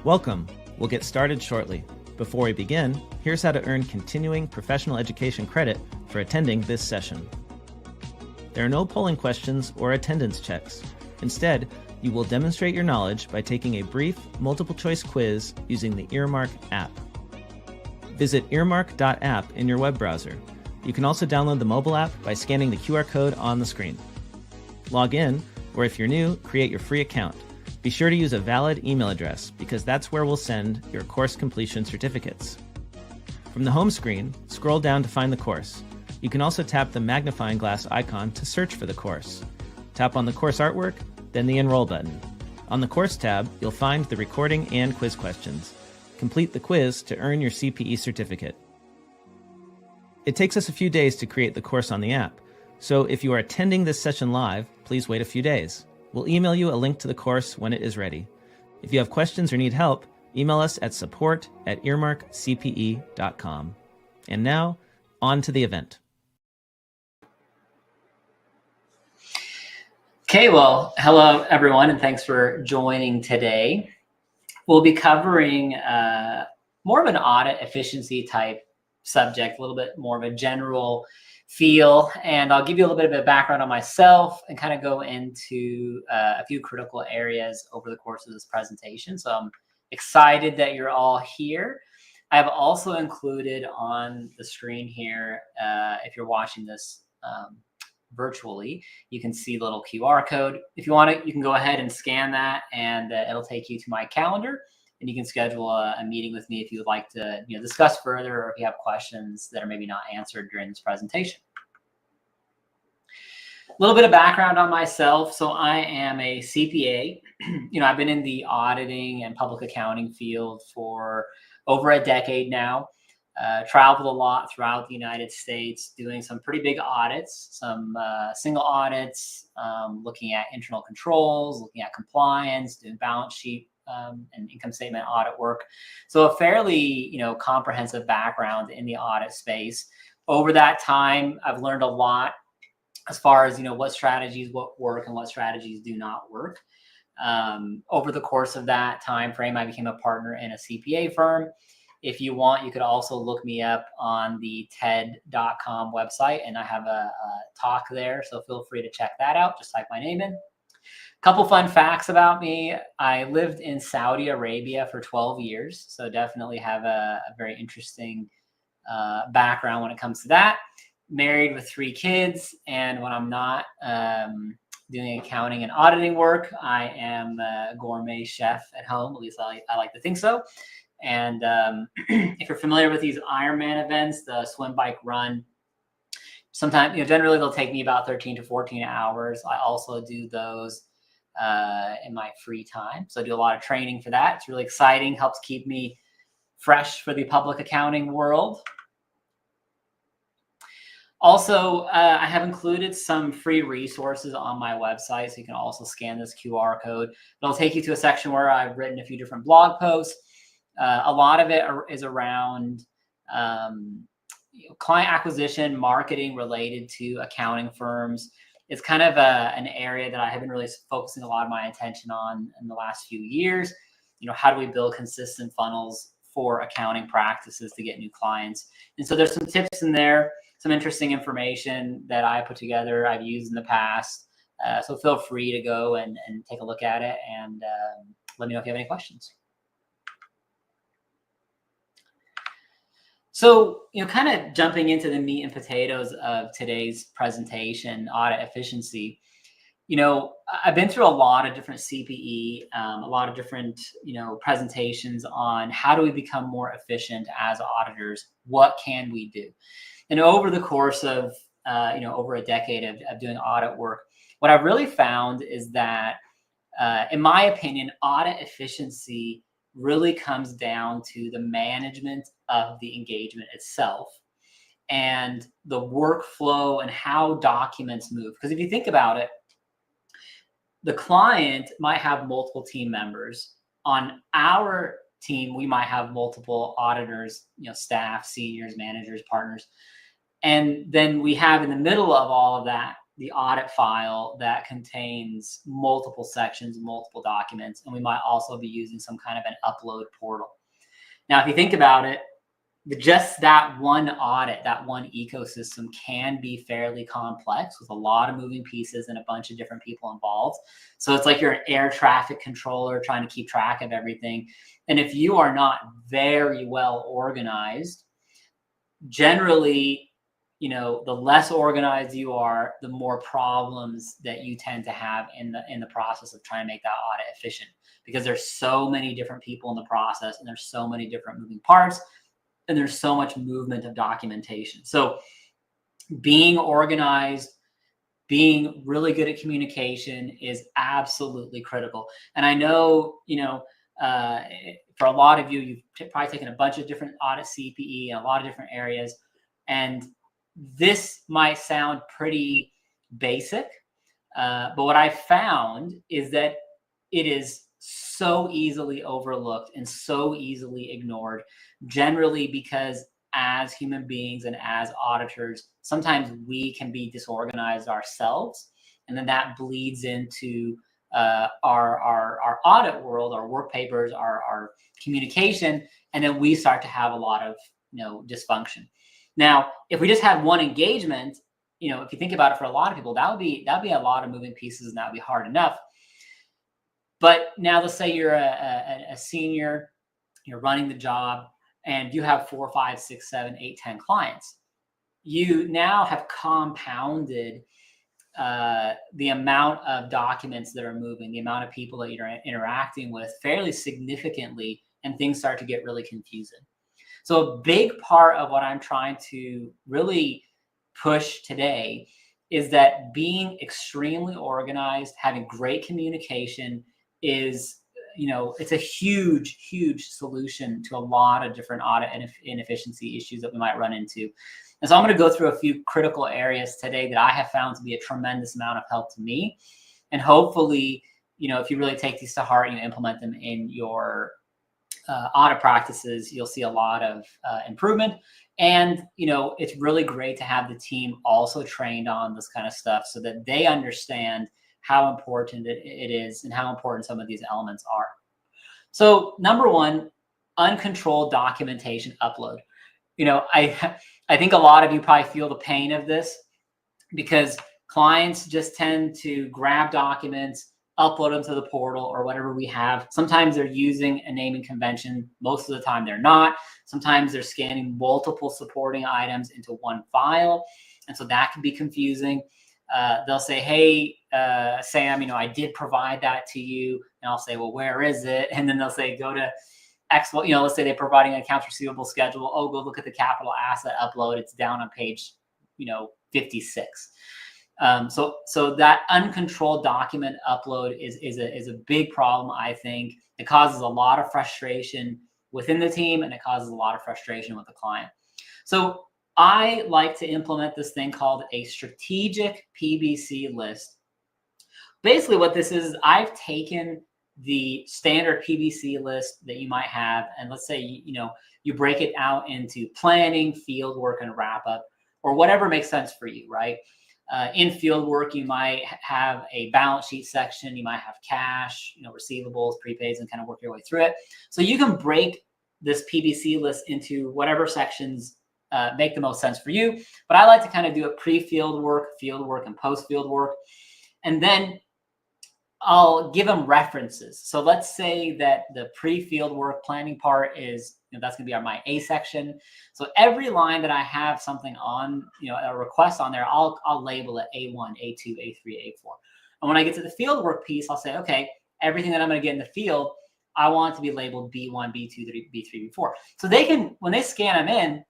Welcome. We'll get started shortly. Before we begin, here's how to earn continuing professional education credit for attending this session. There are no polling questions or attendance checks. Instead, you will demonstrate your knowledge by taking a brief multiple-choice quiz using the Earmark app. Visit earmark.app in your web browser. You can also download the mobile app by scanning the QR code on the screen. Log in, or if you're new, create your free account. Be sure to use a valid email address because that's where we'll send your course completion certificates. From the home screen, scroll down to find the course. You can also tap the magnifying glass icon to search for the course. Tap on the course artwork, then the Enroll button. On the Course tab, you'll find the recording and quiz questions. Complete the quiz to earn your CPE certificate. It takes us a few days to create the course on the app, so if you are attending this session live, please wait a few days. We'll email you a link to the course when it is ready. If you have questions or need help, email us at support@earmarkcpe.com. And now, on to the event. Okay, well, hello everyone, and thanks for joining today. We'll be covering more of an audit efficiency type subject, a little bit more of a general feel, and I'll give you a little bit of a background on myself and kind of go into a few critical areas over the course of this presentation. So I'm excited that you're all here. I've also included on the screen here, if you're watching this virtually, you can see the little QR code. If you want it, you can go ahead and scan that, and it'll take you to my calendar, and you can schedule a meeting with me if you would like to discuss further, or if you have questions that are maybe not answered during this presentation. A little bit of background on myself. So I am a CPA. I've been in the auditing and public accounting field for over a decade now. Traveled a lot throughout the United States, doing some pretty big audits, some single audits, looking at internal controls, looking at compliance, doing balance sheet and income statement audit work. So a fairly, comprehensive background in the audit space. Over that time, I've learned a lot as far as, what strategies work and what strategies do not work. Over the course of that time frame, I became a partner in a CPA firm. If you want, you could also look me up on the TED.com website, and I have a talk there, so feel free to check that out. Just type my name in. Couple fun facts about me. I lived in Saudi Arabia for 12 years, so definitely have a very interesting background when it comes to that. Married with 3 kids, and when I'm not doing accounting and auditing work, I am a gourmet chef at home. At least I like to think so. And if you're familiar with these Ironman events, the swim, bike, run, sometimes, generally they'll take me about 13 to 14 hours. I also do those in my free time. So I do a lot of training for that. It's really exciting, helps keep me fresh for the public accounting world. Also, I have included some free resources on my website, so you can also scan this QR code. It'll take you to a section where I've written a few different blog posts. A lot of it is around client acquisition, marketing related to accounting firms. It's kind of an area that I have been really focusing a lot of my attention on in the last few years. How do we build consistent funnels for accounting practices to get new clients? And so there's some tips in there, some interesting information that I put together, I've used in the past. So feel free to go and take a look at it, and let me know if you have any questions. So, kind of jumping into the meat and potatoes of today's presentation, audit efficiency. I've been through a lot of different CPE, a lot of different, presentations on how do we become more efficient as auditors? What can we do? And over the course of, over a decade of doing audit work, what I've really found is that, in my opinion, audit efficiency really comes down to the management of the engagement itself and the workflow and how documents move. Because if you think about it, the client might have multiple team members. On our team, we might have multiple auditors, staff, seniors, managers, partners. And then we have in the middle of all of that, the audit file that contains multiple sections, multiple documents, and we might also be using some kind of an upload portal. Now, if you think about it, just that one audit, that one ecosystem can be fairly complex with a lot of moving pieces and a bunch of different people involved. So it's like you're an air traffic controller trying to keep track of everything. And if you are not very well organized, generally, the less organized you are, the more problems that you tend to have in the process of trying to make that audit efficient, because there's so many different people in the process and there's so many different moving parts and there's so much movement of documentation. So being organized, being really good at communication is absolutely critical. And I know, for a lot of you, you've probably taken a bunch of different audit CPE in a lot of different areas. And this might sound pretty basic, but what I found is that it is so easily overlooked and so easily ignored, generally because as human beings and as auditors, sometimes we can be disorganized ourselves, and then that bleeds into our audit world, our work papers, our communication, and then we start to have a lot of dysfunction. Now, if we just had one engagement, if you think about it, for a lot of people, that'd be a lot of moving pieces, and that'd be hard enough. But now let's say you're a senior, you're running the job, and you have 4, 5, 6, 7, 8, 10 clients. You now have compounded the amount of documents that are moving, the amount of people that you're interacting with fairly significantly, and things start to get really confusing. So a big part of what I'm trying to really push today is that being extremely organized, having great communication is, it's a huge solution to a lot of different audit and inefficiency issues that we might run into. And so I'm going to go through a few critical areas today that I have found to be a tremendous amount of help to me. And hopefully, if you really take these to heart and you implement them in your audit practices, you'll see a lot of improvement. And, it's really great to have the team also trained on this kind of stuff so that they understand how important it is and how important some of these elements are. So number one, uncontrolled documentation upload. I think a lot of you probably feel the pain of this, because clients just tend to grab documents, upload them to the portal or whatever we have. Sometimes they're using a naming convention. Most of the time they're not. Sometimes they're scanning multiple supporting items into one file. And so that can be confusing. They'll say, hey, Sam, I did provide that to you. And I'll say, well, where is it? And then they'll say, go to X, let's say they're providing an accounts receivable schedule. Oh, go look at the capital asset upload. It's down on page, 56. So that uncontrolled document upload is a big problem, I think. It causes a lot of frustration within the team, and it causes a lot of frustration with the client. So I like to implement this thing called a strategic PBC list. Basically what this is I've taken the standard PBC list that you might have, and let's say, you break it out into planning, field work, and wrap up, or whatever makes sense for you, right? In field work, you might have a balance sheet section, you might have cash, receivables, prepaids, and kind of work your way through it. So you can break this PBC list into whatever sections make the most sense for you. But I like to kind of do a pre-field work, field work, and post-field work. And then I'll give them references. So let's say that the pre-field work planning part is, that's going to be my A section. So every line that I have something on, a request on there, I'll label it A1, A2, A3, A4. And when I get to the field work piece, I'll say, okay, everything that I'm going to get in the field, I want it to be labeled B1, B2, B3, B4. So they can, when they scan them in,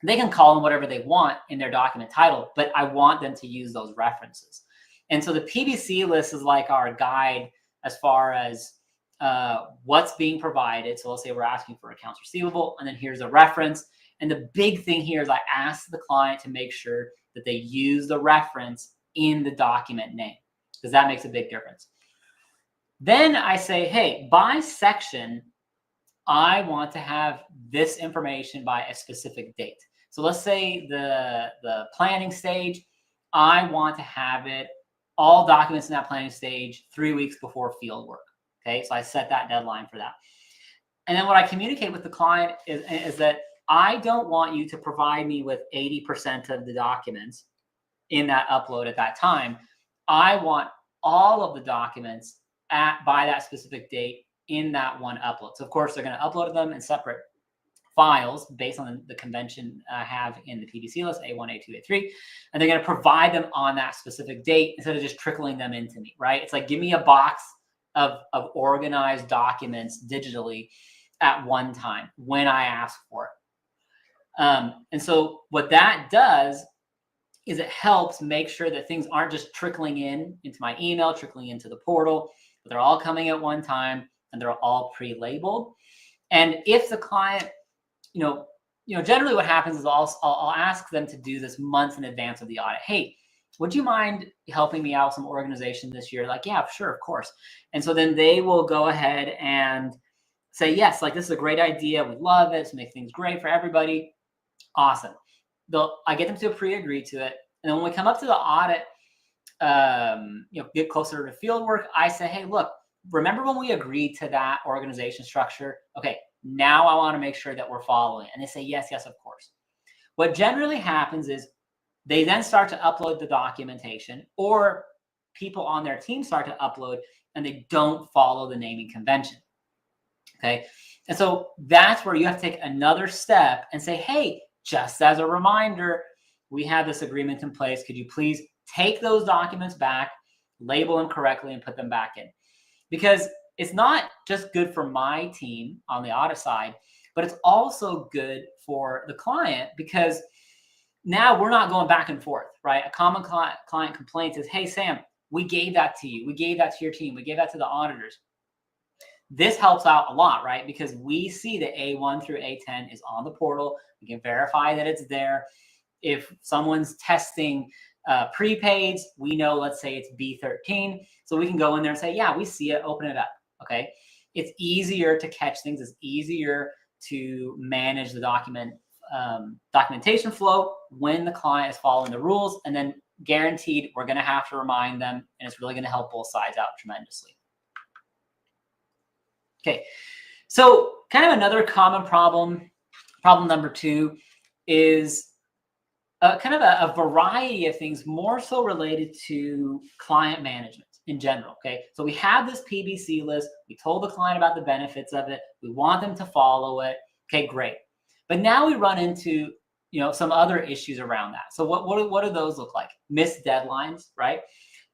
they can call them whatever they want in their document title, but I want them to use those references. And so the PBC list is like our guide as far as what's being provided. So let's say we're asking for accounts receivable, and then here's a reference. And the big thing here is I ask the client to make sure that they use the reference in the document name, because that makes a big difference. Then I say, hey, by section, I want to have this information by a specific date. So let's say the planning stage, I want to have it, all documents in that planning stage 3 weeks before field work. Okay, so I set that deadline for that. And then what I communicate with the client is that I don't want you to provide me with 80% of the documents in that upload at that time. I want all of the documents by that specific date in that one upload. So of course, they're going to upload them in separate files based on the convention I have in the PBC list, A1, A2, A3, and they're going to provide them on that specific date instead of just trickling them into me, right? It's like, give me a box of organized documents digitally at one time when I ask for it. And so what that does is it helps make sure that things aren't just trickling into my email, trickling into the portal, but they're all coming at one time and they're all pre-labeled. And if the client, generally what happens is I'll ask them to do this months in advance of the audit. Hey, would you mind helping me out with some organization this year? Like, yeah, sure, of course. And so then they will go ahead and say, yes, like this is a great idea. We love it. To make things great for everybody. Awesome. I get them to pre-agree to it. And then when we come up to the audit, get closer to field work, I say, hey, look, remember when we agreed to that organization structure? Okay, now I want to make sure that we're following. And they say, yes, of course. What generally happens is they then start to upload the documentation, or people on their team start to upload and they don't follow the naming convention. Okay. And so that's where you have to take another step and say, hey, just as a reminder, we have this agreement in place. Could you please take those documents back, label them correctly, and put them back in? Because it's not just good for my team on the audit side, but it's also good for the client, because now we're not going back and forth, right? A common client complaint is, hey, Sam, we gave that to you. We gave that to your team. We gave that to the auditors. This helps out a lot, right? Because we see that A1 through A10 is on the portal. We can verify that it's there. If someone's testing prepaids, we know, let's say it's B13. So we can go in there and say, yeah, we see it, open it up, okay? It's easier to catch things. It's easier to manage the documentation flow when the client is following the rules, and then guaranteed we're going to have to remind them, and it's really going to help both sides out tremendously. Okay, so kind of another common problem number 2 is kind of a variety of things, more so related to client management in general. Okay, so we have this PBC list. We told the client about the benefits of it. We want them to follow it. Okay, great. But now we run into some other issues around that. So what do those look like? Missed deadlines, right?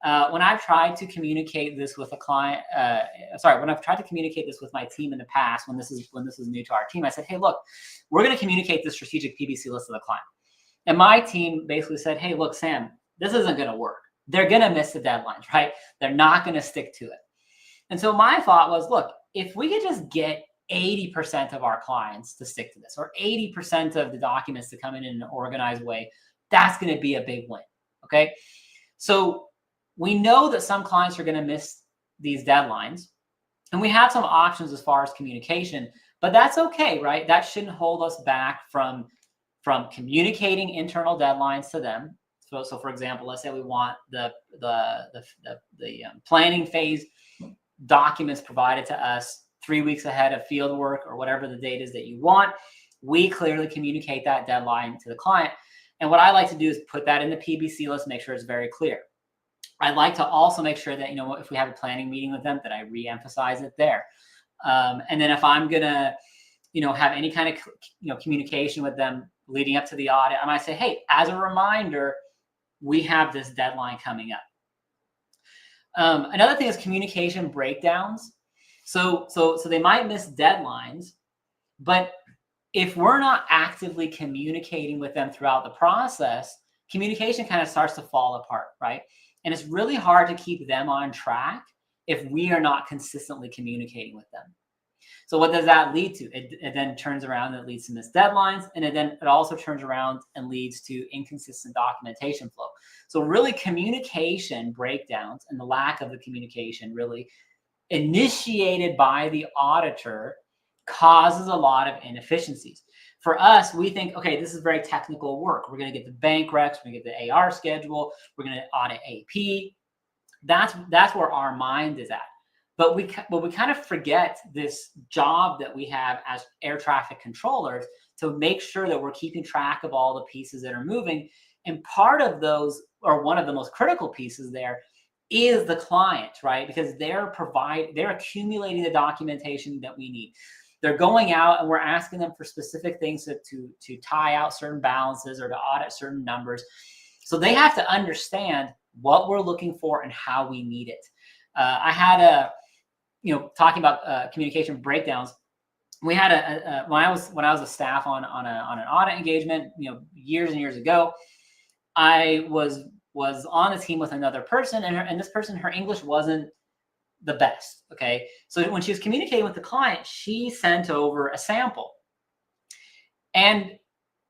When I've tried to communicate this with a client, when I've tried to communicate this with my team in the past, when this is new to our team, I said, hey, look, we're going to communicate this strategic PBC list to the client. And my team basically said, hey, look, Sam, this isn't going to work. They're going to miss the deadlines, right? They're not going to stick to it. And so my thought was, look, if we could just get 80% of our clients to stick to this, or 80% of the documents to come in an organized way, that's going to be a big win. Okay. So we know that some clients are going to miss these deadlines, and we have some options as far as communication, but that's okay, right? That shouldn't hold us back from communicating internal deadlines to them. So for example, let's say we want the planning phase documents provided to us 3 weeks ahead of field work, or whatever the date is that you want. We clearly communicate that deadline to the client. And what I like to do is put that in the PBC list, make sure it's very clear. I'd like to also make sure that, if we have a planning meeting with them, that I re-emphasize it there. And then if I'm going to, have any kind of, communication with them leading up to the audit, I might say, hey, as a reminder, we have this deadline coming up. Another thing is communication breakdowns. So they might miss deadlines, but if we're not actively communicating with them throughout the process, communication kind of starts to fall apart, right? And it's really hard to keep them on track if we are not consistently communicating with them. So what does that lead to? It then turns around and it leads to missed deadlines, and it also turns around and leads to inconsistent documentation flow. So really, communication breakdowns and the lack of the communication really initiated by the auditor causes a lot of inefficiencies. For us, we think, okay, this is very technical work. We're going to get the bank recs, we're going to get the AR schedule, we're going to audit AP. That's where our mind is at. But we kind of forget this job that we have as air traffic controllers to make sure that we're keeping track of all the pieces that are moving. And part of those, or one of the most critical pieces there, is the client, right? Because they're accumulating the documentation that we need. They're going out and we're asking them for specific things to tie out certain balances or to audit certain numbers. So they have to understand what we're looking for and how we need it. I had talking about communication breakdowns. We had when I was a staff on an audit engagement, years and years ago. I was on a team with another person, and this person, her English wasn't the best. Okay, so when she was communicating with the client, she sent over a sample, and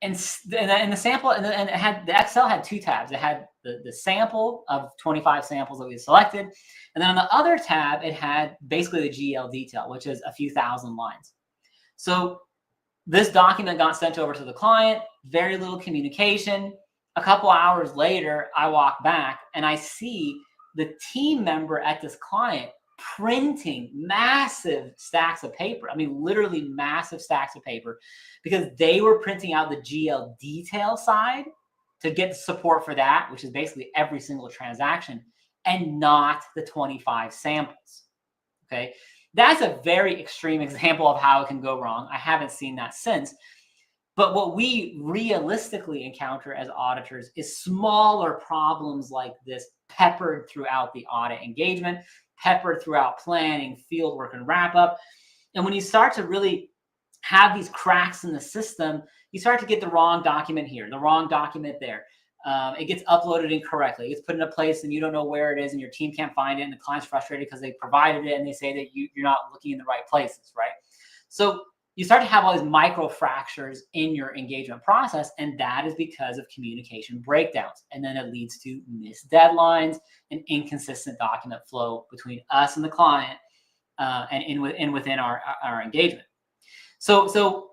the sample, and it had, the Excel had two tabs. It had the sample of 25 samples that we selected, and then on the other tab, it had basically the GL detail, which is a few thousand lines. So this document got sent over to the client, very little communication. A couple hours later, I walk back and I see the team member at this client printing massive stacks of paper. I mean, literally massive stacks of paper, because they were printing out the GL detail side to get support for that, which is basically every single transaction, and not the 25 samples. Okay. That's a very extreme example of how it can go wrong. I haven't seen that since. But what we realistically encounter as auditors is smaller problems like this, peppered throughout the audit engagement, peppered throughout planning, field work, and wrap up. And when you start to really have these cracks in the system, you start to get the wrong document here, the wrong document there. It gets uploaded incorrectly. It gets put in a place and you don't know where it is, and your team can't find it, and the client's frustrated because they provided it and they say that you're not looking in the right places, right? So you start to have all these micro fractures in your engagement process, and that is because of communication breakdowns. And then it leads to missed deadlines and inconsistent document flow between us and the client, and within our engagement. So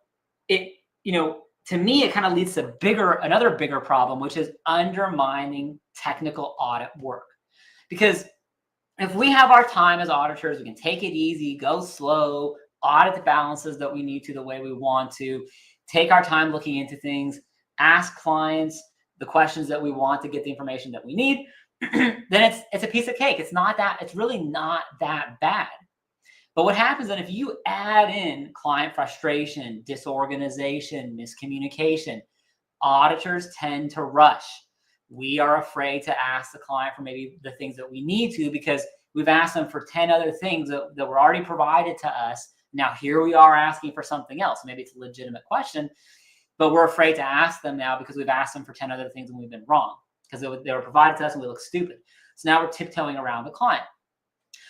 it, to me, it kind of leads to another bigger problem, which is undermining technical audit work. Because if we have our time as auditors, we can take it easy, go slow, audit the balances that we need to the way we want to, take our time looking into things, ask clients the questions that we want to get the information that we need, then it's a piece of cake. It's really not that bad. But what happens then if you add in client frustration, disorganization, miscommunication, auditors tend to rush. We are afraid to ask the client for maybe the things that we need to, because we've asked them for 10 other things that were already provided to us. Now here we are asking for something else. Maybe it's a legitimate question, but we're afraid to ask them now because we've asked them for 10 other things and we've been wrong because they were provided to us and we look stupid. So now we're tiptoeing around the client.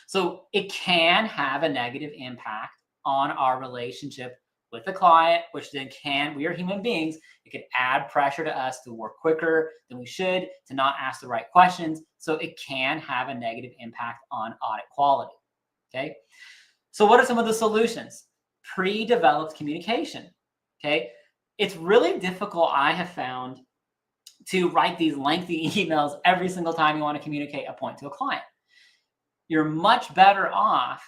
So it can have a negative impact on our relationship with the client, which then we are human beings. It can add pressure to us to work quicker than we should, to not ask the right questions. So it can have a negative impact on audit quality. Okay. So what are some of the solutions? Pre-developed communication. Okay. It's really difficult, I have found, to write these lengthy emails every single time you want to communicate a point to a client. You're much better off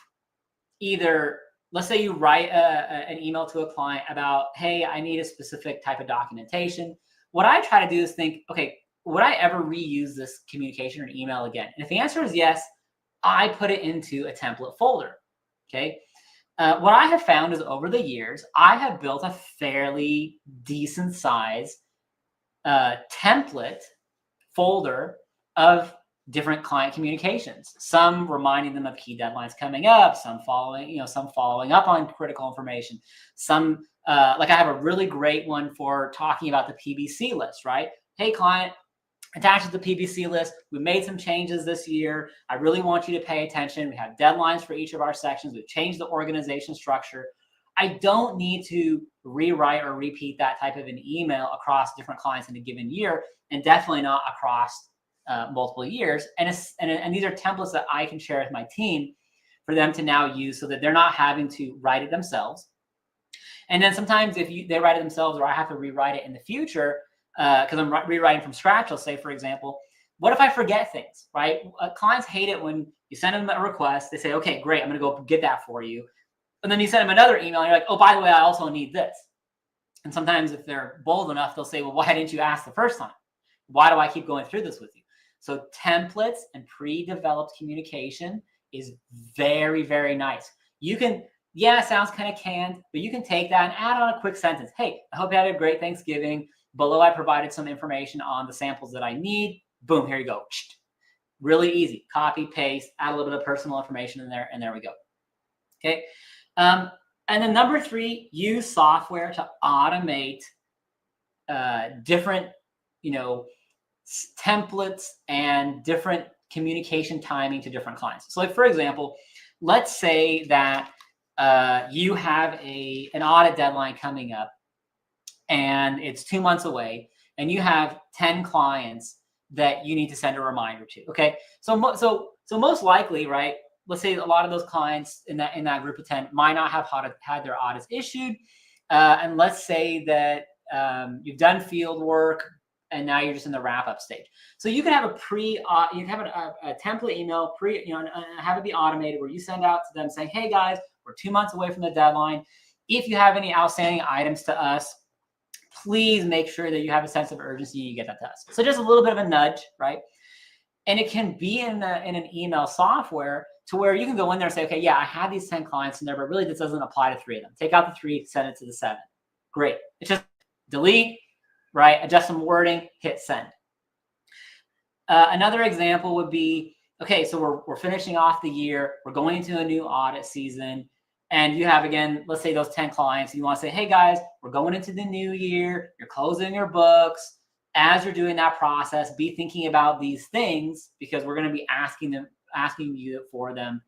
either, let's say you write an email to a client about, hey, I need a specific type of documentation. What I try to do is think, okay, would I ever reuse this communication or email again? And if the answer is yes, I put it into a template folder. Okay. What I have found is over the years, I have built a fairly decent size template folder of different client communications, some reminding them of key deadlines coming up, some following up on critical information, some like I have a really great one for talking about the PBC list, right? Hey client, attached to the PBC list, we made some changes this year. I really want you to pay attention. We have deadlines for each of our sections. We've changed the organization structure. I don't need to rewrite or repeat that type of an email across different clients in a given year, and definitely not across multiple years. And these are templates that I can share with my team for them to now use so that they're not having to write it themselves. And then sometimes if they write it themselves or I have to rewrite it in the future, because I'm rewriting from scratch, let's say, for example, what if I forget things, right? Clients hate it when you send them a request. They say, okay, great, I'm going to go get that for you. And then you send them another email and you're like, oh, by the way, I also need this. And sometimes if they're bold enough, they'll say, well, why didn't you ask the first time? Why do I keep going through this with you? So templates and pre-developed communication is very, very nice. You can, yeah, it sounds kind of canned, but you can take that and add on a quick sentence. Hey, I hope you had a great Thanksgiving. Below, I provided some information on the samples that I need. Boom, here you go. Really easy. Copy, paste, add a little bit of personal information in there, and there we go. Okay. And then number 3, use software to automate different, templates and different communication timing to different clients. So like, for example, let's say that you have an audit deadline coming up and it's 2 months away and you have 10 clients that you need to send a reminder to. Okay. So most likely, right, let's say a lot of those clients in that group of 10 might not have had their audits issued. And let's say that you've done field work and now you're just in the wrap up stage. So you can have a template email have it be automated where you send out to them saying, hey guys, we're 2 months away from the deadline. If you have any outstanding items to us, please make sure that you have a sense of urgency. You get that to us. So just a little bit of a nudge, right? And it can be in an email software to where you can go in there and say, okay, yeah, I have these 10 clients in there, but really this doesn't apply to 3 of them. Take out the 3, send it to the 7. Great. It's just delete, right? Adjust some wording, hit send. Another example would be, okay, so we're finishing off the year. We're going into a new audit season. And you have, again, let's say those 10 clients. You want to say, hey, guys, we're going into the new year. You're closing your books. As you're doing that process, be thinking about these things because we're going to be asking you for them,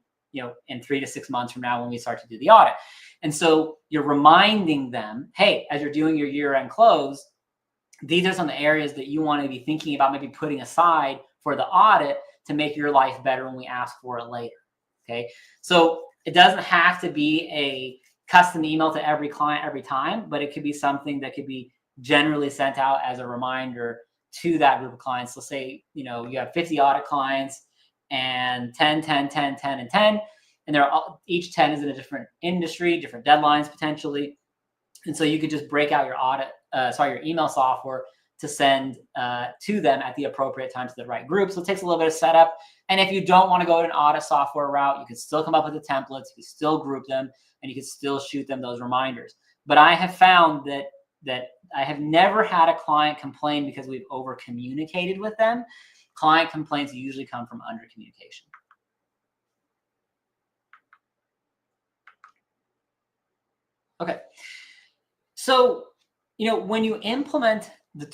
in 3 to 6 months from now when we start to do the audit. And so you're reminding them, hey, as you're doing your year-end close, these are some of the areas that you want to be thinking about maybe putting aside for the audit to make your life better when we ask for it later. Okay. So it doesn't have to be a custom email to every client every time, but it could be something that could be generally sent out as a reminder to that group of clients. Let's say, you have 50 audit clients and 10, 10, 10, 10, and 10. And each 10 is in a different industry, different deadlines potentially. And so you could just break out your email software to send to them at the appropriate time to the right group. So it takes a little bit of setup. And if you don't want to go to an audit software route, you can still come up with the templates, you can still group them, and you can still shoot them those reminders. But I have found that I have never had a client complain because we've over communicated with them. Client complaints usually come from under communication. Okay. So, when you implement these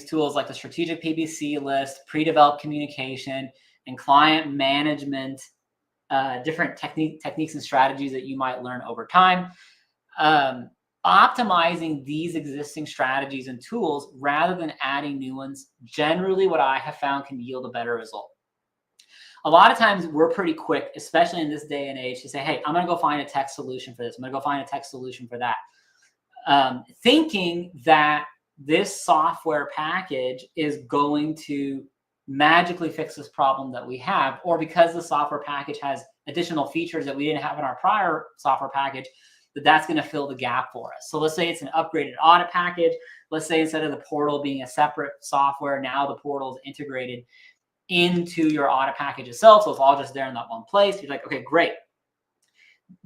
tools like the strategic PBC list, pre-developed communication, and client management, different techniques and strategies that you might learn over time, optimizing these existing strategies and tools rather than adding new ones, generally what I have found can yield a better result. A lot of times we're pretty quick, especially in this day and age, to say, hey, I'm going to go find a tech solution for this. I'm going to go find a tech solution for that. Thinking that this software package is going to magically fix this problem that we have, or because the software package has additional features that we didn't have in our prior software package, that's going to fill the gap for us. So let's say it's an upgraded audit package. Let's say instead of the portal being a separate software, now the portal is integrated into your audit package itself. So it's all just there in that one place. You're like, okay, great.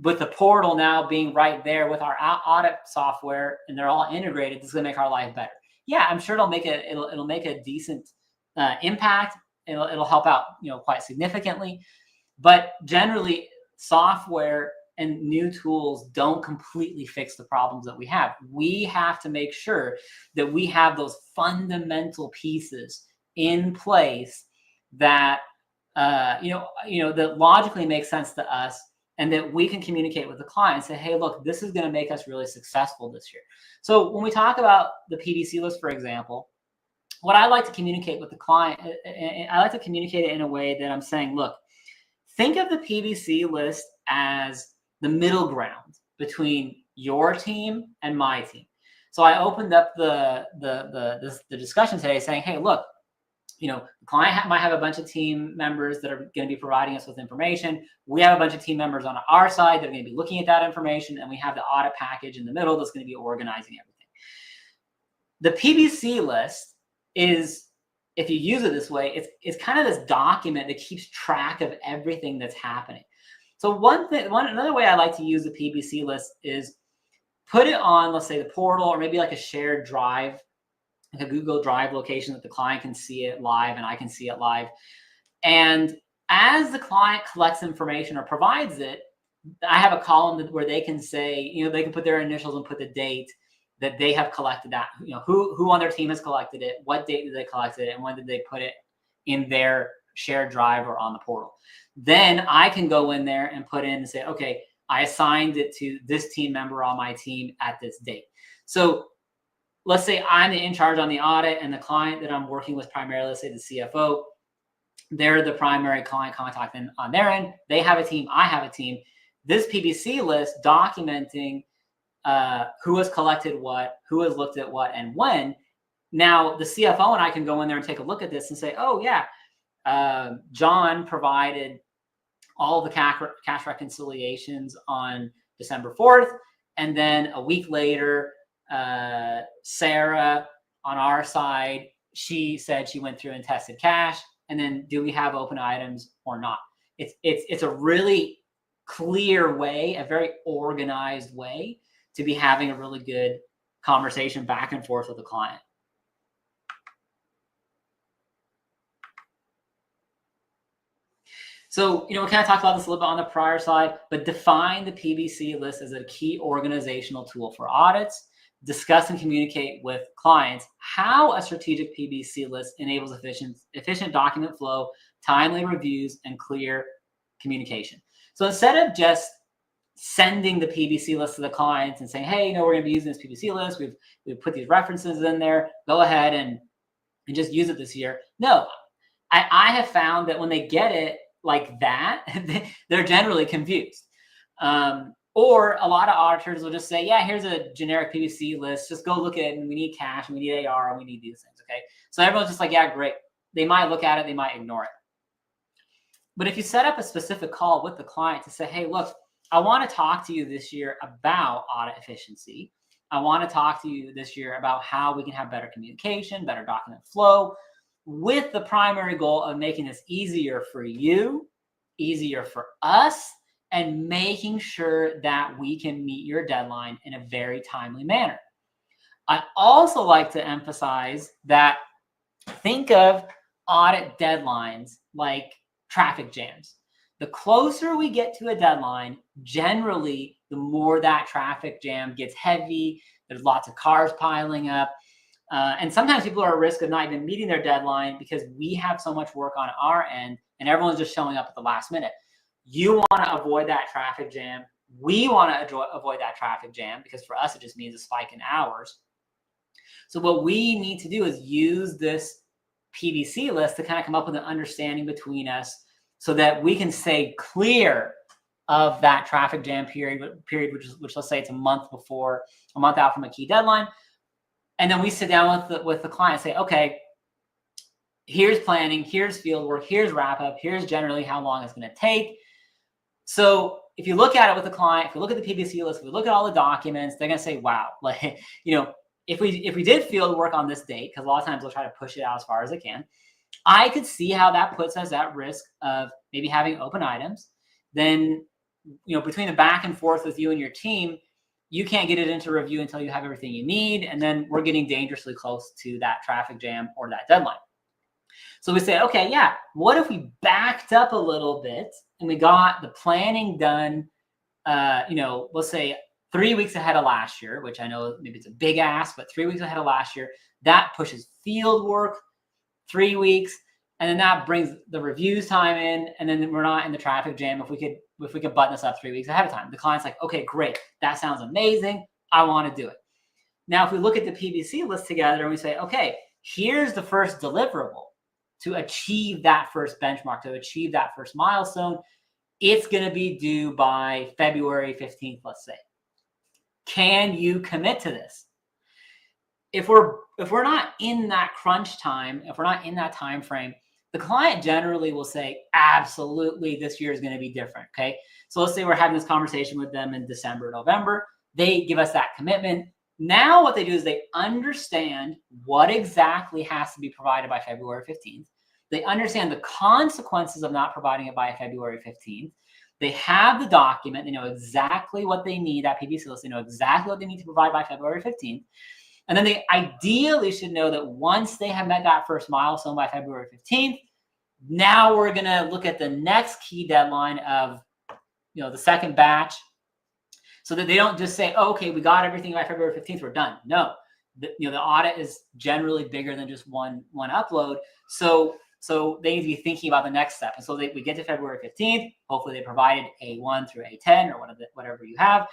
With the portal now being right there with our audit software and they're all integrated, this is going to make our life better. Yeah, I'm sure it'll make a decent impact. It'll help out, quite significantly. But generally, software and new tools don't completely fix the problems that we have. We have to make sure that we have those fundamental pieces in place that that logically makes sense to us, and that we can communicate with the client and say, hey, look, this is going to make us really successful this year. So when we talk about the PDC list, for example, what I like to communicate with the client, I like to communicate it in a way that I'm saying, look, think of the PDC list as the middle ground between your team and my team. So I opened up the discussion today saying, hey, look, the client might have a bunch of team members that are going to be providing us with information. We have a bunch of team members on our side that are going to be looking at that information, and we have the audit package in the middle that's going to be organizing everything. The PBC list is, if you use it this way, it's kind of this document that keeps track of everything that's happening. So another way I like to use the PBC list is put it on, let's say, the portal, or maybe like a shared drive, like a Google Drive location that the client can see it live and I can see it live. And as the client collects information or provides it, I have a column where they can say, they can put their initials and put the date that they have collected that, who on their team has collected it, what date did they collect it, and when did they put it in their shared drive or on the portal. Then I can go in there and put in and say, okay, I assigned it to this team member on my team at this date. So let's say I'm in charge on the audit, and the client that I'm working with primarily, let's say the CFO, they're the primary client contact on their end. They have a team, I have a team. This PBC list documenting who has collected what, who has looked at what, and when. Now the CFO and I can go in there and take a look at this and say, oh yeah, John provided all the cash reconciliations on December 4th. And then a week later, Sarah on our side, she said she went through and tested cash. And then do we have open items or not? It's a really clear way, a very organized way to be having a really good conversation back and forth with the client. So, we kind of talked about this a little bit on the prior slide, but define the PBC list as a key organizational tool for audits. Discuss and communicate with clients how a strategic PBC list enables efficient document flow, timely reviews, and clear communication. So instead of just sending the PBC list to the clients and saying, hey, we're going to be using this PBC list. We've put these references in there. Go ahead and just use it this year. No, I have found that when they get it like that, they're generally confused. Or a lot of auditors will just say, yeah, here's a generic PBC list. Just go look at it, and we need cash, and we need AR, and we need these things, okay? So everyone's just like, yeah, great. They might look at it, they might ignore it. But if you set up a specific call with the client to say, hey, look, I want to talk to you this year about audit efficiency. I want to talk to you this year about how we can have better communication, better document flow, with the primary goal of making this easier for you, easier for us, and making sure that we can meet your deadline in a very timely manner. I also like to emphasize that think of audit deadlines like traffic jams. The closer we get to a deadline, generally, the more that traffic jam gets heavy. There's lots of cars piling up. And sometimes people are at risk of not even meeting their deadline because we have so much work on our end and everyone's just showing up at the last minute. You want to avoid that traffic jam. We want to avoid that traffic jam because for us, it just means a spike in hours. So what we need to do is use this PBC list to kind of come up with an understanding between us so that we can stay clear of that traffic jam period, which let's say it's a month out from a key deadline. And then we sit down with the client and say, okay, here's planning, here's field work, here's wrap up, here's generally how long it's going to take. So if you look at it with the client, if we look at the PBC list, if we look at all the documents, they're going to say, wow, like, if we did field work on this date, because a lot of times they'll try to push it out as far as they can, I could see how that puts us at risk of maybe having open items. Then, between the back and forth with you and your team, you can't get it into review until you have everything you need. And then we're getting dangerously close to that traffic jam or that deadline. So we say, okay, yeah, what if we backed up a little bit and we got the planning done, let's say 3 weeks ahead of last year, which I know maybe it's a big ask, but 3 weeks ahead of last year, that pushes field work 3 weeks. And then that brings the reviews time in, and then we're not in the traffic jam. If we could button this up 3 weeks ahead of time, the client's like, okay, great. That sounds amazing. I want to do it. Now, if we look at the PBC list together and we say, okay, here's the first deliverable to achieve that first benchmark, to achieve that first milestone, it's going to be due by February 15th, let's say. Can you commit to this? If we're not in that crunch time, if we're not in that time frame, the client generally will say, absolutely, this year is going to be different. Okay. So let's say we're having this conversation with them in December, November. They give us that commitment. Now what they do is they understand what exactly has to be provided by February 15th. They understand the consequences of not providing it by February 15th. They have the document. They know exactly what they need, that PBC list. They know exactly what they need to provide by February 15th. And then they ideally should know that once they have met that first milestone by February 15th, now we're going to look at the next key deadline of, the second batch, so that they don't just say, oh, okay, we got everything by February 15th, we're done. No, the audit is generally bigger than just one upload. So they need to be thinking about the next step. And so we get to February 15th. Hopefully they provided A1 through A10 or whatever you have.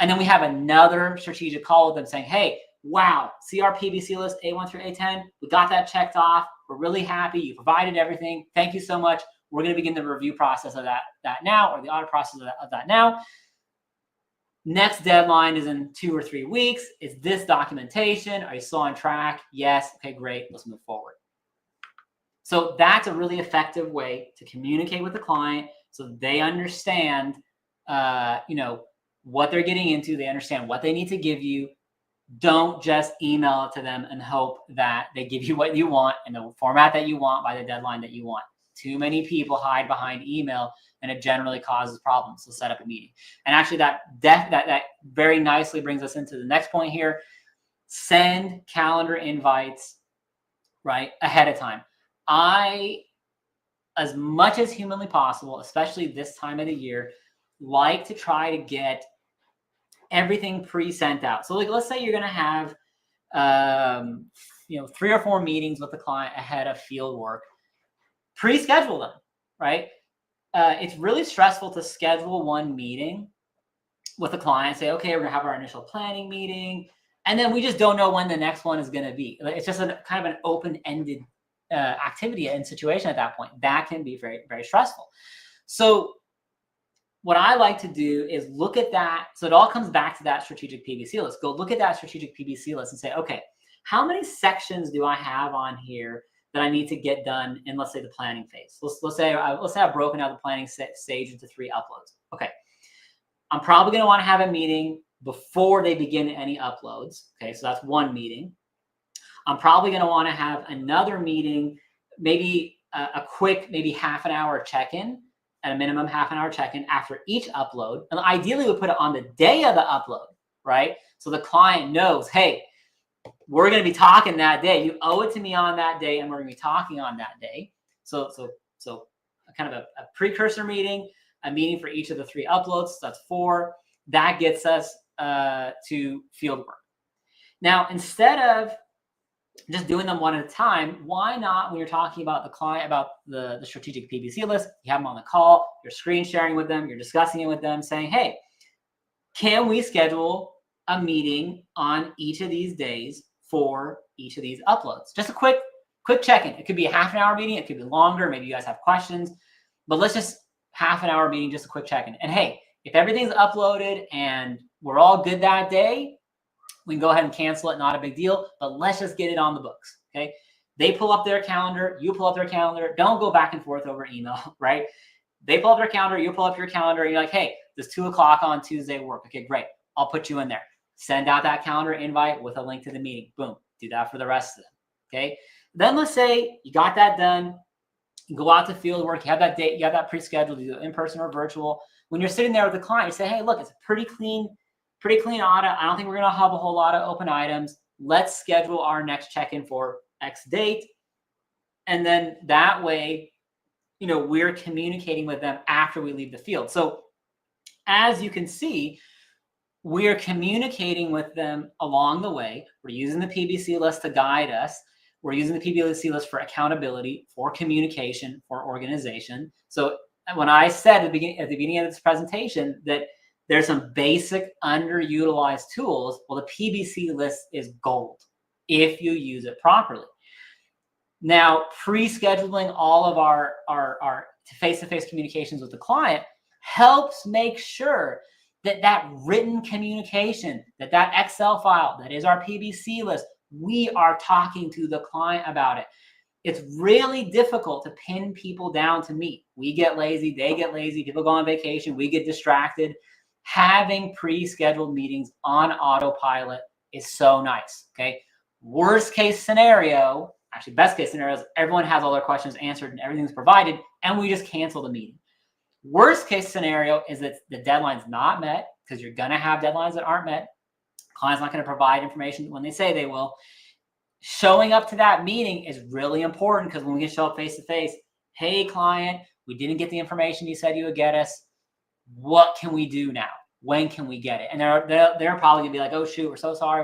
And then we have another strategic call with them saying, hey, wow, see our PBC list A1 through A10. We got that checked off. We're really happy. You provided everything. Thank you so much. We're going to begin the review process of that now, or the audit process of that now. Next deadline is in 2 or 3 weeks. Is this documentation? Are you still on track? Yes. Okay, great. Let's move forward. So that's a really effective way to communicate with the client so they understand, what they're getting into. They understand what they need to give you. Don't just email it to them and hope that they give you what you want in the format that you want by the deadline that you want. Too many people hide behind email, and it generally causes problems. So set up a meeting. And actually that very nicely brings us into the next point here. Send calendar invites, right, ahead of time. As much as humanly possible, especially this time of the year, like to try to get everything pre-sent out. So like, let's say you're going to have, 3 or 4 meetings with the client ahead of field work. Pre-schedule them, right? It's really stressful to schedule one meeting with a client, say, okay, we're going to have our initial planning meeting, and then we just don't know when the next one is going to be. It's just kind of an open-ended activity and situation at that point. That can be very, very stressful. So what I like to do is look at that. So it all comes back to that strategic PBC list. Go look at that strategic PBC list and say, okay, how many sections do I have on here that I need to get done in, let's say, the planning phase? Let's say I've broken out the planning stage into 3 uploads. Okay, I'm probably going to want to have a meeting before they begin any uploads. Okay, so that's one meeting. I'm probably going to want to have another meeting, maybe a quick, maybe half an hour check-in, at a minimum half an hour check-in after each upload. And ideally we put it on the day of the upload, right? So the client knows, hey, we're going to be talking that day. You owe it to me on that day, and we're going to be talking on that day. So kind of a precursor meeting, a meeting for each of the 3 uploads. So that's 4. That gets us to field work. Now, instead of just doing them one at a time, why not, when you're talking about the client, about the strategic PBC list, you have them on the call, you're screen sharing with them, you're discussing it with them, saying, hey, can we schedule a meeting on each of these days for each of these uploads? Just a quick check-in. It could be a half an hour meeting. It could be longer. Maybe you guys have questions, but let's just half an hour meeting, just a quick check-in. And hey, if everything's uploaded and we're all good that day, we can go ahead and cancel it. Not a big deal, but let's just get it on the books. Okay. They pull up their calendar. You pull up their calendar. Don't go back and forth over email, right? They pull up their calendar. You pull up your calendar. And you're like, hey, does 2 o'clock on Tuesday work? Okay, great. I'll put you in there. Send out that calendar invite with a link to the meeting. Boom. Do that for the rest of them. Okay. Then let's say you got that done. You go out to field work. You have that date. You have that pre-scheduled. You do in person or virtual. When you're sitting there with the client, you say, hey, look, it's a pretty clean audit. I don't think we're going to have a whole lot of open items. Let's schedule our next check-in for X date. And then that way, we're communicating with them after we leave the field. So as you can see, we're communicating with them along the way. We're using the PBC list to guide us. We're using the PBC list for accountability, for communication, for organization. So when I said at the beginning of this presentation that there's some basic underutilized tools, well, the PBC list is gold if you use it properly. Now, pre-scheduling all of our face-to-face communications with the client helps make sure that written communication, that Excel file, that is our PBC list, we are talking to the client about it. It's really difficult to pin people down to meet. We get lazy, they get lazy, people go on vacation, we get distracted. Having pre-scheduled meetings on autopilot is so nice, okay? Worst case scenario, actually best case scenario is everyone has all their questions answered and everything's provided and we just cancel the meeting. Worst case scenario is that the deadline's not met, because you're gonna have deadlines that aren't met. Client's not gonna provide information when they say they will. Showing up to that meeting is really important, because when we can show up face to face, hey client, we didn't get the information you said you would get us. What can we do now? When can we get it? And they're probably gonna be like, oh shoot, we're so sorry,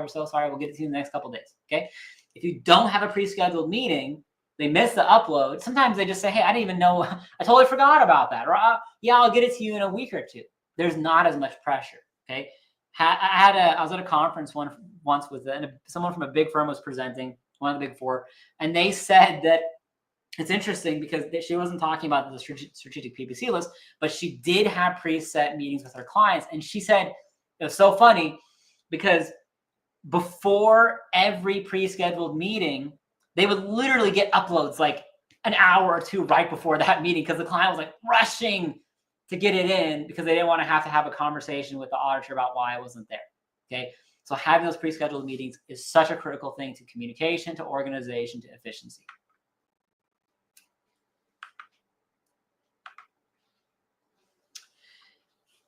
we'll get it to you in the next couple of days, okay? If you don't have a pre-scheduled meeting, they miss the upload. Sometimes they just say, hey, I didn't even know, I totally forgot about that. Or yeah, I'll get it to you in a week or two. There's not as much pressure, okay? I was at a conference once with someone from a big firm was presenting, one of the big four, and they said that it's interesting because she wasn't talking about the strategic PPC list, but she did have preset meetings with her clients. And she said, it was so funny because before every pre-scheduled meeting, they would literally get uploads like an hour or two right before that meeting, because the client was like rushing to get it in because they didn't want to have a conversation with the auditor about why it wasn't there, okay? So having those pre-scheduled meetings is such a critical thing to communication, to organization, to efficiency.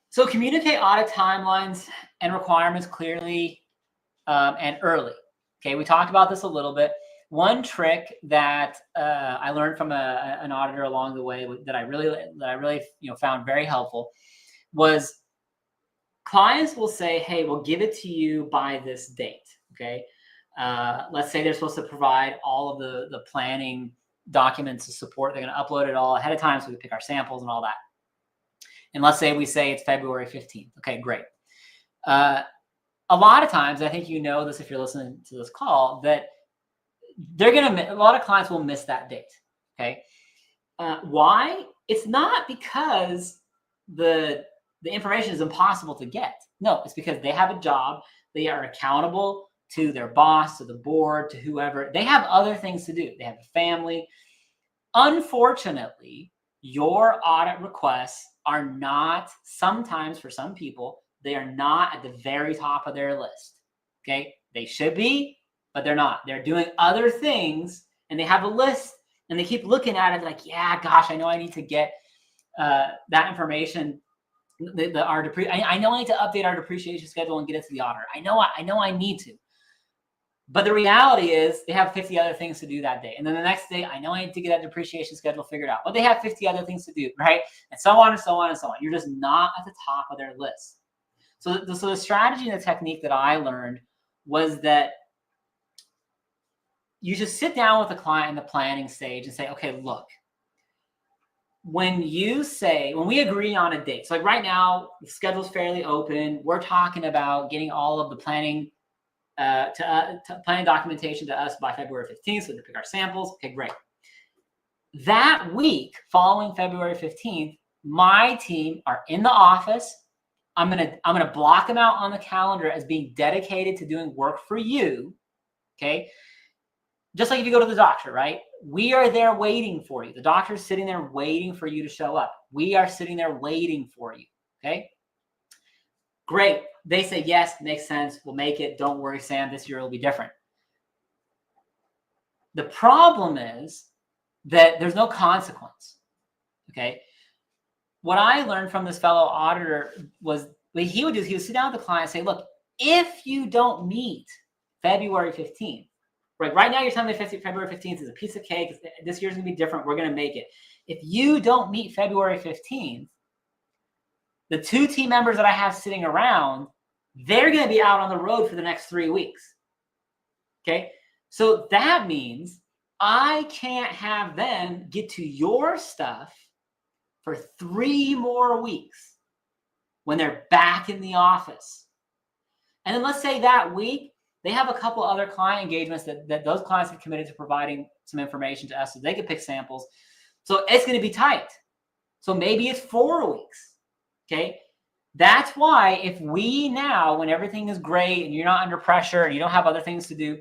So communicate audit timelines and requirements clearly and early, okay? We talked about this a little bit. One trick that I learned from an auditor along the way that I really found very helpful was clients will say, hey, we'll give it to you by this date, okay? Let's say they're supposed to provide all of the planning documents to support. They're going to upload it all ahead of time so we pick our samples and all that. And let's say we say it's February 15th. Okay, great. A lot of times, I think you know this if you're listening to this call, that a lot of clients will miss that date, okay? Why? It's not because the information is impossible to get. No, it's because they have a job. They are accountable to their boss, to the board, to whoever. They have other things to do. They have a family. Unfortunately, your audit requests are not, sometimes for some people, they are not at the very top of their list, okay? They should be, but they're not. They're doing other things, and they have a list, and they keep looking at it like, yeah, gosh, I know I need to get that information. I know I need to update our depreciation schedule and get it to the auditor. I know I need to. But the reality is they have 50 other things to do that day. And then the next day, I know I need to get that depreciation schedule figured out. But they have 50 other things to do, right? And so on and so on and so on. You're just not at the top of their list. So the strategy and the technique that I learned was that you just sit down with the client in the planning stage and say, okay, look, when we agree on a date, so like right now, the schedule's fairly open. We're talking about getting all of the planning planning documentation to us by February 15th, so to pick our samples. Okay, great. That week following February 15th, my team are in the office. I'm gonna block them out on the calendar as being dedicated to doing work for you. Okay. Just like if you go to the doctor, right? We are there waiting for you. The doctor's sitting there waiting for you to show up. We are sitting there waiting for you. Okay. Great. They say, yes, makes sense. We'll make it. Don't worry, Sam. This year will be different. The problem is that there's no consequence. Okay. What I learned from this fellow auditor was what he would do is he would sit down with the client and say, look, if you don't meet February 15th, right now you're telling me February 15th is a piece of cake. This year's going to be different. We're going to make it. If you don't meet February 15th, the 2 team members that I have sitting around, they're going to be out on the road for the next 3 weeks. Okay. So that means I can't have them get to your stuff for 3 more weeks when they're back in the office. And then let's say that week, they have a couple other client engagements that those clients have committed to providing some information to us so they could pick samples. So it's going to be tight. So maybe it's 4 weeks. Okay. That's why if we now, when everything is great and you're not under pressure and you don't have other things to do,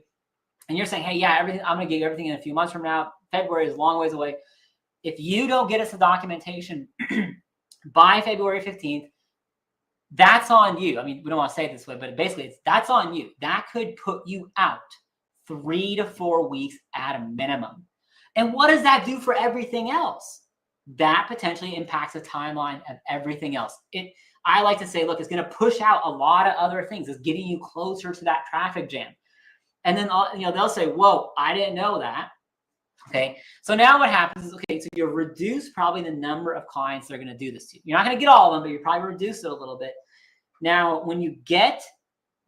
and you're saying, hey, yeah, I'm going to get you everything in a few months from now. February is a long ways away. If you don't get us the documentation by February 15th, that's on you. I mean, we don't want to say it this way, but basically that's on you. That could put you out 3 to 4 weeks at a minimum. And what does that do for everything else? That potentially impacts the timeline of everything else. I like to say, look, it's going to push out a lot of other things. It's getting you closer to that traffic jam. And then they'll say, whoa, I didn't know that. Okay, so now what happens is, okay, so you'll reduce probably the number of clients that are going to do this to you. You're not going to get all of them, but you probably reduce it a little bit. Now, when you get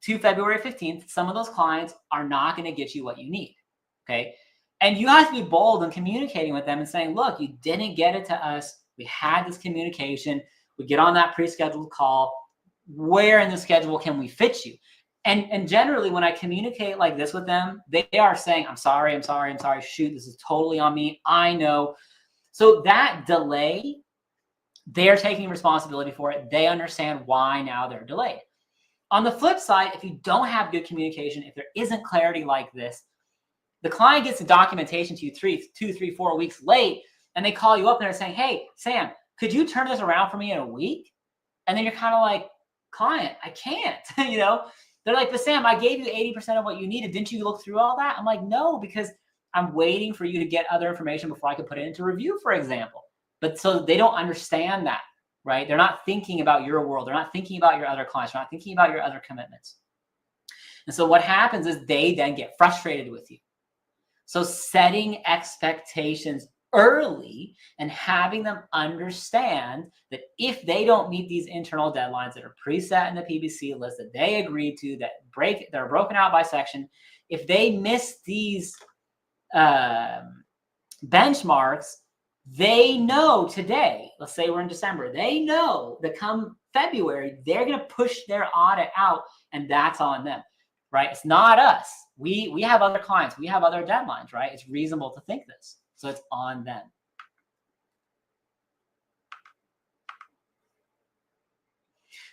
to February 15th, some of those clients are not going to get you what you need. Okay, and you have to be bold in communicating with them and saying, look, you didn't get it to us. We had this communication. We get on that pre-scheduled call. Where in the schedule can we fit you? And generally, when I communicate like this with them, they are saying, I'm sorry. Shoot, this is totally on me. I know. So that delay, they're taking responsibility for it. They understand why now they're delayed. On the flip side, if you don't have good communication, if there isn't clarity like this, the client gets the documentation to you 2, 3, 4 weeks late, and they call you up and they're saying, hey, Sam, could you turn this around for me in a week? And then you're kind of like, client, I can't, They're like, but Sam, I gave you 80% of what you needed. Didn't you look through all that? I'm like, no, because I'm waiting for you to get other information before I can put it into review, for example. But so they don't understand that, right? They're not thinking about your world. They're not thinking about your other clients. They're not thinking about your other commitments. And so what happens is they then get frustrated with you. So setting expectations early and having them understand that if they don't meet these internal deadlines that are preset in the PBC list that they agreed to, that are broken out by section, if they miss these benchmarks, they know today, let's say we're in December, they know that come February, they're going to push their audit out, and that's on them, right? It's not us. We have other clients. We have other deadlines, right? It's reasonable to think this. So it's on them.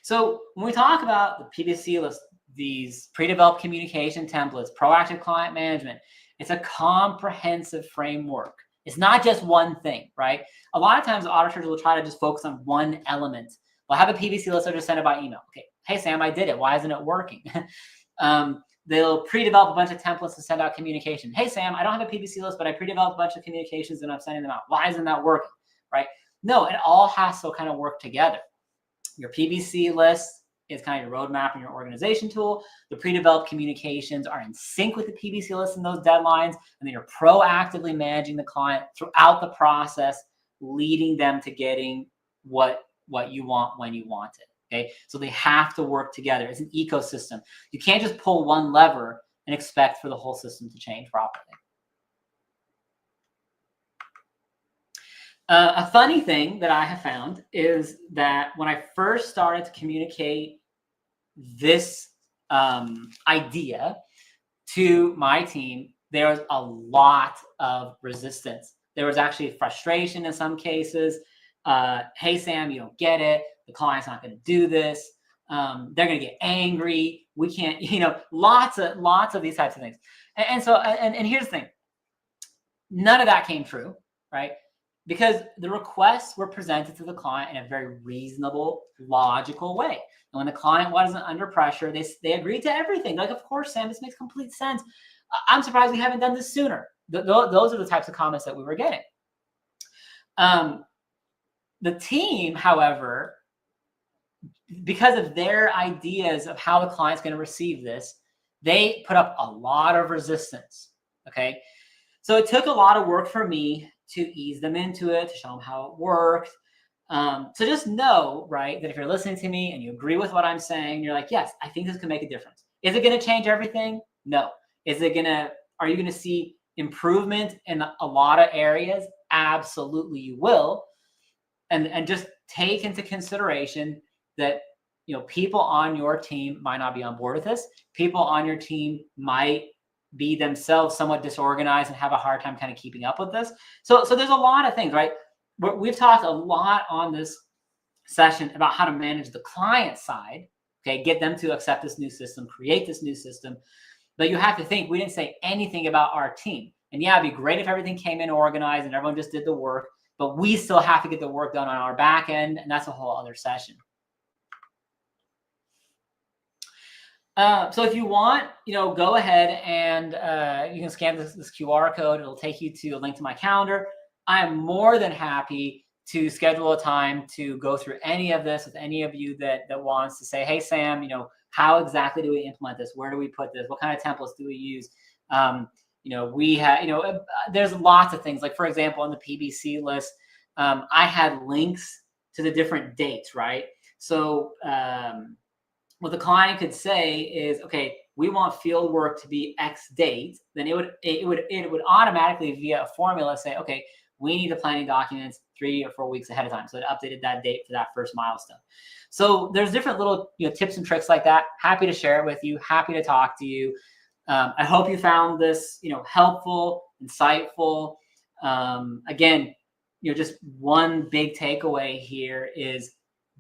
So when we talk about the PBC list, these pre-developed communication templates, proactive client management, it's a comprehensive framework. It's not just one thing, right? A lot of times auditors will try to just focus on one element. They'll have a PBC list, they'll just send it by email. Okay, hey Sam, I did it. Why isn't it working? They'll pre-develop a bunch of templates to send out communication. Hey, Sam, I don't have a PBC list, but I pre-developed a bunch of communications and I'm sending them out. Why isn't that working, right? No, it all has to kind of work together. Your PBC list is kind of your roadmap and your organization tool. The pre-developed communications are in sync with the PBC list and those deadlines, and then you're proactively managing the client throughout the process, leading them to getting what you want when you want it. Okay, so they have to work together. It's an ecosystem. You can't just pull one lever and expect for the whole system to change properly. A funny thing that I have found is that when I first started to communicate this idea to my team, there was a lot of resistance. There was actually frustration in some cases. Hey, Sam, you don't get it. The client's not going to do this. They're going to get angry. We can't, lots of these types of things. And so here's the thing. None of that came true, right? Because the requests were presented to the client in a very reasonable, logical way. And when the client wasn't under pressure, they agreed to everything. Like, of course, Sam, this makes complete sense. I'm surprised we haven't done this sooner. Those are the types of comments that we were getting. The team, however, because of their ideas of how the client's going to receive this, they put up a lot of resistance, okay? So it took a lot of work for me to ease them into it, to show them how it worked. So just know, right, that if you're listening to me and you agree with what I'm saying, you're like, yes, I think this can make a difference. Is it going to change everything? No. Are you going to see improvement in a lot of areas? Absolutely, you will. And just take into consideration that, people on your team might not be on board with this. People on your team might be themselves somewhat disorganized and have a hard time kind of keeping up with this. So there's a lot of things, right? We've talked a lot on this session about how to manage the client side, okay, get them to accept this new system, create this new system. But you have to think, we didn't say anything about our team. And yeah, it'd be great if everything came in organized and everyone just did the work, but we still have to get the work done on our back end, and that's a whole other session. So if you want, go ahead and you can scan this QR code. It'll take you to a link to my calendar. I am more than happy to schedule a time to go through any of this with any of you that wants to say, hey, Sam, how exactly do we implement this? Where do we put this? What kind of templates do we use? We have, there's lots of things. Like, for example, on the PBC list, I had links to the different dates, right? So what the client could say is, okay, we want field work to be X date. Then it would automatically via a formula say, okay, we need the planning documents 3 or 4 weeks ahead of time. So it updated that date for that first milestone. So there's different little tips and tricks like that. Happy to share it with you. Happy to talk to you. I hope you found this helpful, insightful. Again, just one big takeaway here is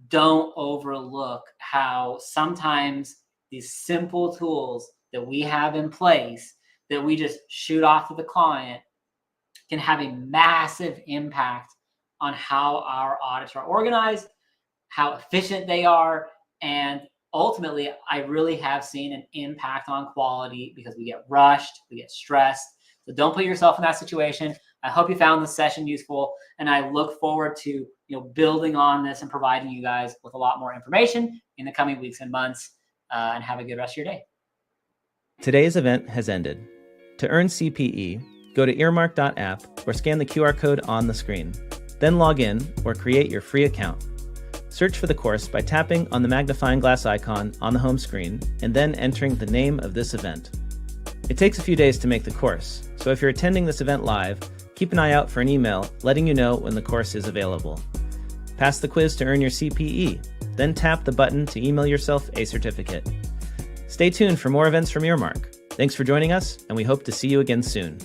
don't overlook how sometimes these simple tools that we have in place that we just shoot off to the client can have a massive impact on how our audits are organized, how efficient they are, and ultimately, I really have seen an impact on quality because we get rushed, we get stressed. So don't put yourself in that situation. I hope you found this session useful, and I look forward to building on this and providing you guys with a lot more information in the coming weeks and months. And have a good rest of your day. Today's event has ended. To earn CPE, go to earmark.app or scan the QR code on the screen. Then log in or create your free account. Search for the course by tapping on the magnifying glass icon on the home screen and then entering the name of this event. It takes a few days to make the course, so if you're attending this event live, keep an eye out for an email letting you know when the course is available. Pass the quiz to earn your CPE, then tap the button to email yourself a certificate. Stay tuned for more events from Earmark. Thanks for joining us, and we hope to see you again soon.